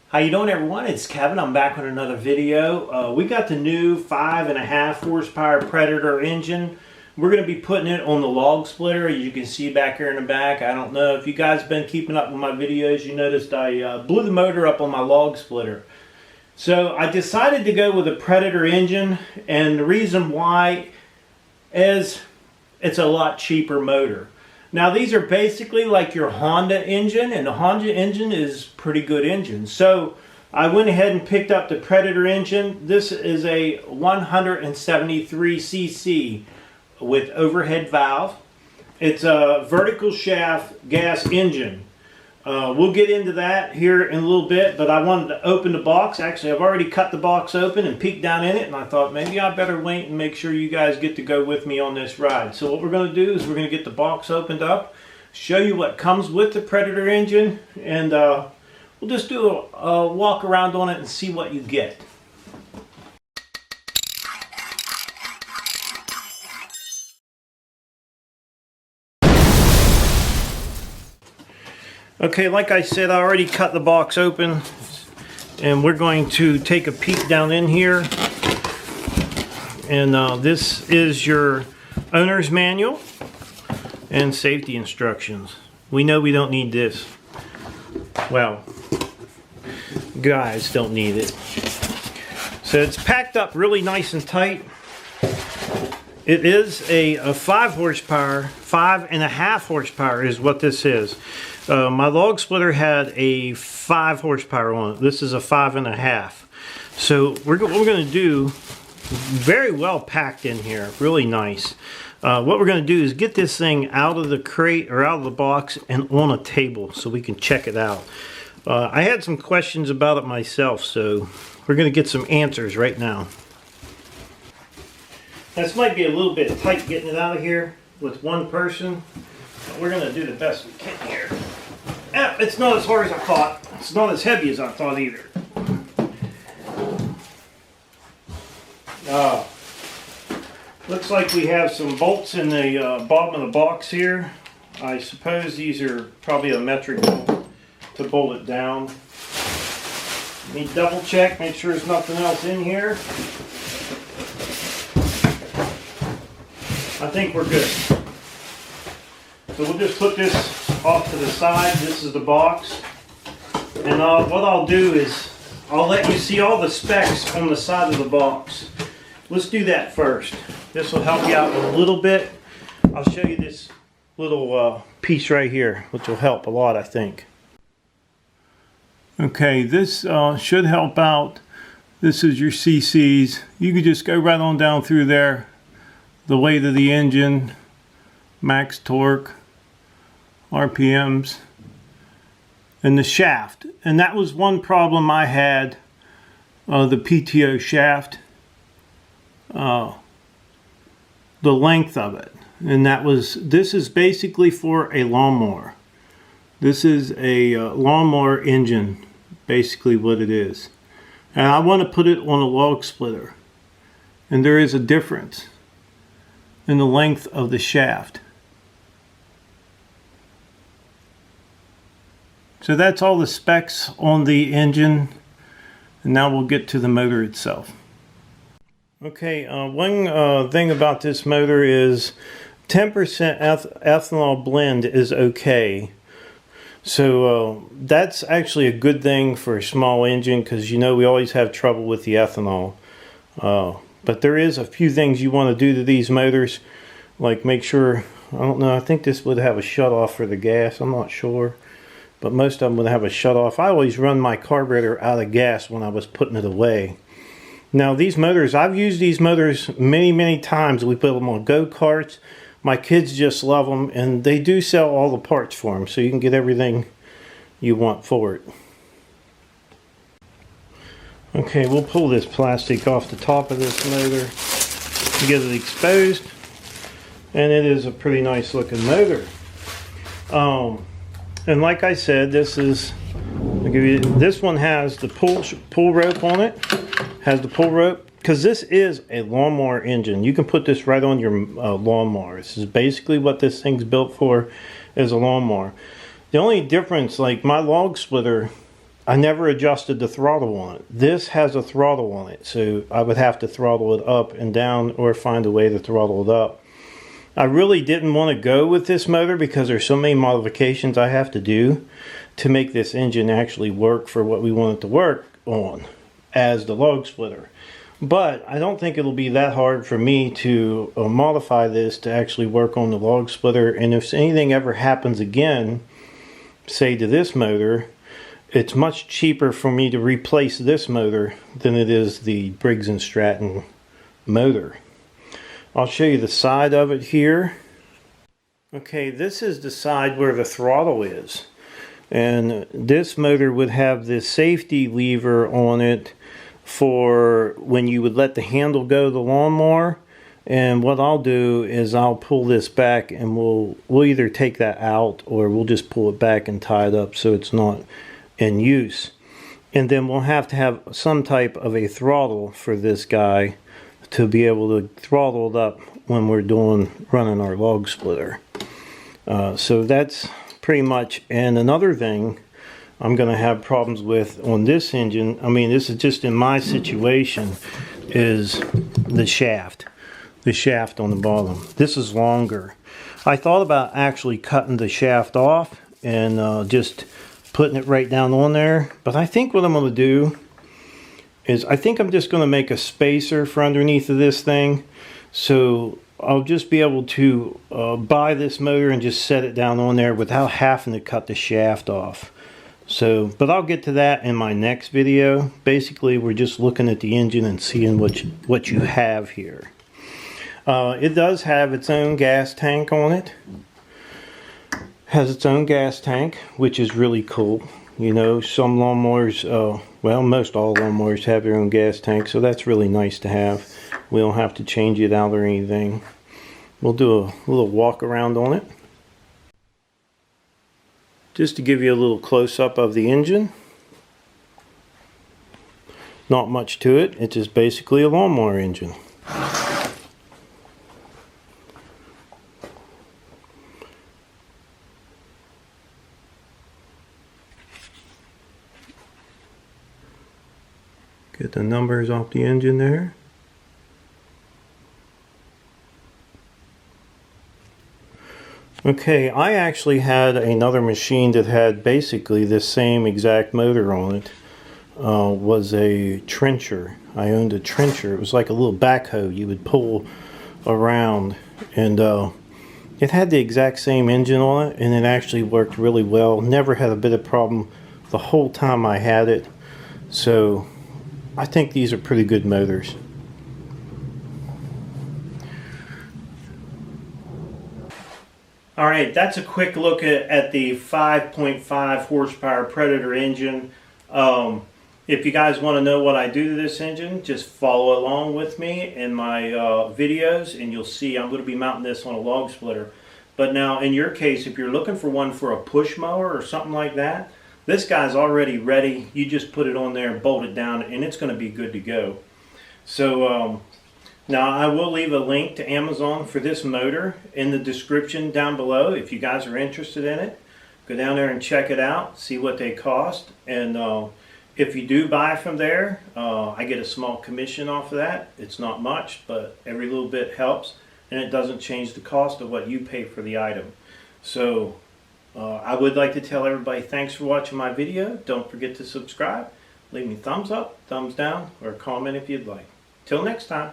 How you doing, everyone? It's Kevin. I'm back with another video. We got the new 5.5 horsepower Predator engine. We're going to be putting it on the log splitter, as you can see back here in the back. I don't know if you guys have been keeping up with my videos. You noticed I blew the motor up on my log splitter. So I decided to go with a Predator engine, and the reason why is it's a lot cheaper motor. Now these are basically like your Honda engine, and the Honda engine is a pretty good engine. So I went ahead and picked up the Predator engine. This is a 173cc with overhead valve. It's a vertical shaft gas engine. We'll get into that here in a little bit, but I wanted to open the box. Actually, I've already cut the box open and peeked down in it, and I thought maybe I better wait and make sure you guys get to go with me on this ride. So what we're going to do is we're going to get the box opened up, show you what comes with the Predator engine, and we'll just do a walk around on it and see what you get. Okay, like I said, I already cut the box open, and we're going to take a peek down in here. And this is your owner's manual and safety instructions. We know we don't need this. Well, guys don't need it. So it's packed up really nice and tight. It is a 5 horsepower, 5.5 horsepower is what this is. My log splitter had a 5 horsepower on it. This is a 5.5. So what we're going to do, very well packed in here, really nice. What we're going to do is get this thing out of the crate or out of the box and on a table so we can check it out. I had some questions about it myself, so we're going to get some answers right now. This might be a little bit tight getting it out of here with one person, but we're going to do the best we can here. It's not as hard as I thought. It's not as heavy as I thought either. Looks like we have some bolts in the bottom of the box here. I suppose these are probably a metric bolt to bolt it down. Let me double check, make sure there's nothing else in here. I think we're good. So we'll just put this off to the side. This is the box. And what I'll do is I'll let you see all the specs on the side of the box. Let's do that first. This will help you out a little bit. I'll show you this little piece right here, which will help a lot, I think. Okay, this should help out. This is your CCs. You can just go right on down through there. The weight of the engine, max torque, RPMs, and the shaft. And that was one problem I had, the PTO shaft, the length of it. And this is basically for a lawnmower. This is a lawnmower engine, basically what it is. And I want to put it on a log splitter. And there is a difference in the length of the shaft. So that's all the specs on the engine, and now we'll get to the motor itself. Okay, one thing about this motor is 10% ethanol blend is okay. So that's actually a good thing for a small engine, because you know we always have trouble with the ethanol. But there is a few things you want to do to these motors, like make sure, I don't know, I think this would have a shut-off for the gas, I'm not sure. But most of them would have a shut-off. I always run my carburetor out of gas when I was putting it away. Now these motors, I've used these motors many times. We put them on go-karts. My kids just love them, and they do sell all the parts for them, so you can get everything you want for it. Okay, we'll pull this plastic off the top of this motor to get it exposed. And it is a pretty nice looking motor. And like I said, this one has the pull rope on it. Has the pull rope, because this is a lawnmower engine. You can put this right on your lawnmower. This is basically what this thing's built for, is a lawnmower. The only difference, like my log splitter, I never adjusted the throttle on it. This has a throttle on it, so I would have to throttle it up and down or find a way to throttle it up. I really didn't want to go with this motor because there's so many modifications I have to do to make this engine actually work for what we want it to work on as the log splitter. But I don't think it'll be that hard for me to modify this to actually work on the log splitter. And if anything ever happens again, say to this motor, it's much cheaper for me to replace this motor than it is the Briggs Stratton motor. I'll show you the side of it here. Okay, this is the side where the throttle is. And this motor would have this safety lever on it for when you would let the handle go the lawnmower. And what I'll do is I'll pull this back and we'll either take that out or we'll just pull it back and tie it up so it's not in use. And then we'll have to have some type of a throttle for this guy to be able to throttle it up when we're running our log splitter. So that's pretty much. And another thing I'm going to have problems with on this engine, I mean this is just in my situation, is the shaft on the bottom. This is longer. I thought about actually cutting the shaft off and just putting it right down on there, but I think what I'm going to do is I think I'm just going to make a spacer for underneath of this thing, so I'll just be able to buy this motor and just set it down on there without having to cut the shaft off. So, but I'll get to that in my next video. Basically, we're just looking at the engine and seeing what you have here. It does have its own gas tank on it. Has its own gas tank, which is really cool. You know, some lawnmowers, well, most all lawnmowers have their own gas tank, so that's really nice to have. We don't have to change it out or anything. We'll do a little walk around on it. Just to give you a little close-up of the engine. Not much to it, it's just basically a lawnmower engine. Get the numbers off the engine there. Okay, I actually had another machine that had basically the same exact motor on it. Was a trencher. I owned a trencher. It was like a little backhoe you would pull around, and it had the exact same engine on it, and it actually worked really well. Never had a bit of problem the whole time I had it. So I think these are pretty good motors. Alright, that's a quick look at the 5.5 horsepower Predator engine. If you guys want to know what I do to this engine, just follow along with me in my videos and you'll see I'm going to be mounting this on a log splitter. But now in your case, if you're looking for one for a push mower or something like that, this guy's already ready. You just put it on there, bolt it down, and it's going to be good to go. So now I will leave a link to Amazon for this motor in the description down below. If you guys are interested in it, go down there and check it out, see what they cost. And if you do buy from there, I get a small commission off of that. It's not much, but every little bit helps, and it doesn't change the cost of what you pay for the item. So I would like to tell everybody thanks for watching my video. Don't forget to subscribe. Leave me thumbs up, thumbs down, or a comment if you'd like. Till next time.